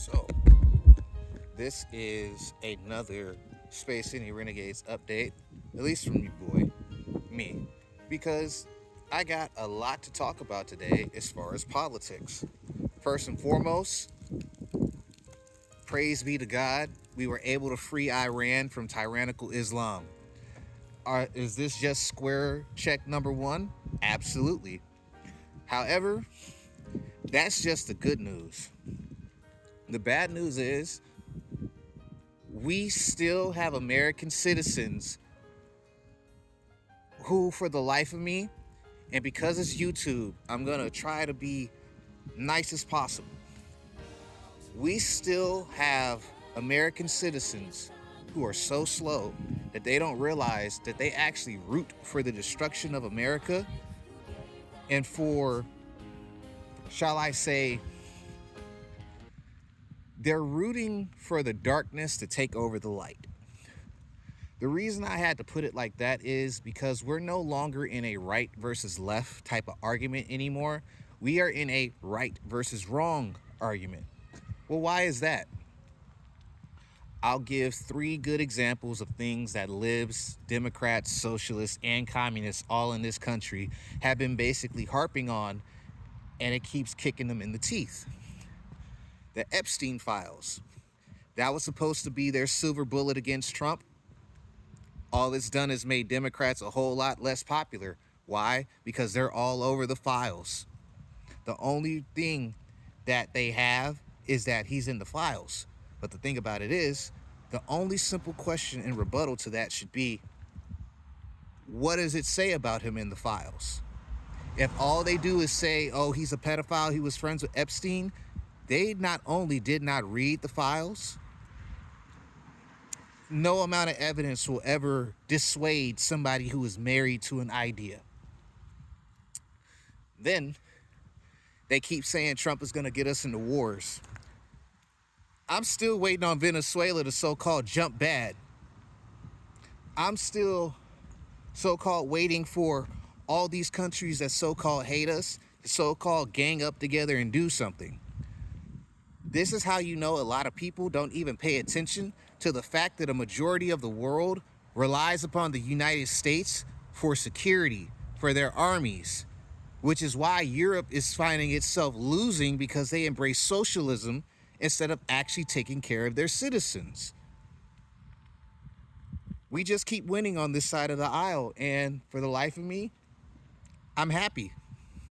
So, this is another Space City Renegades update, at least from you, boy, me, because I got a lot to talk about today as far as politics. First and foremost, praise be to God, we were able to free Iran from tyrannical Islam. Is this just square check number one? Absolutely. However, that's just the good news. The bad news is we still have American citizens who, for the life of me, and because it's YouTube, I'm going to try to be nice as possible. We still have American citizens who are so slow that they don't realize that they actually root for the destruction of America and for, shall I say, they're rooting for the darkness to take over the light. The reason I had to put it like that is because we're no longer in a right versus left type of argument anymore. We are in a right versus wrong argument. Well, why is that? I'll give three good examples of things that libs, Democrats, socialists, and communists all in this country have been basically harping on, and it keeps kicking them in the teeth. The Epstein files. That was supposed to be their silver bullet against Trump. All it's done is made Democrats a whole lot less popular. Why? Because they're all over the files. The only thing that they have is that he's in the files. But the thing about it is, the only simple question in rebuttal to that should be, what does it say about him in the files? If all they do is say, oh, he's a pedophile, he was friends with Epstein, they not only did not read the files, no amount of evidence will ever dissuade somebody who is married to an idea. Then they keep saying Trump is going to get us into wars. I'm still waiting on Venezuela to so-called jump bad. I'm still so-called waiting for all these countries that so-called hate us to so-called gang up together and do something. This is how you know a lot of people don't even pay attention to the fact that a majority of the world relies upon the United States for security, for their armies, which is why Europe is finding itself losing because they embrace socialism instead of actually taking care of their citizens. We just keep winning on this side of the aisle, and for the life of me, I'm happy.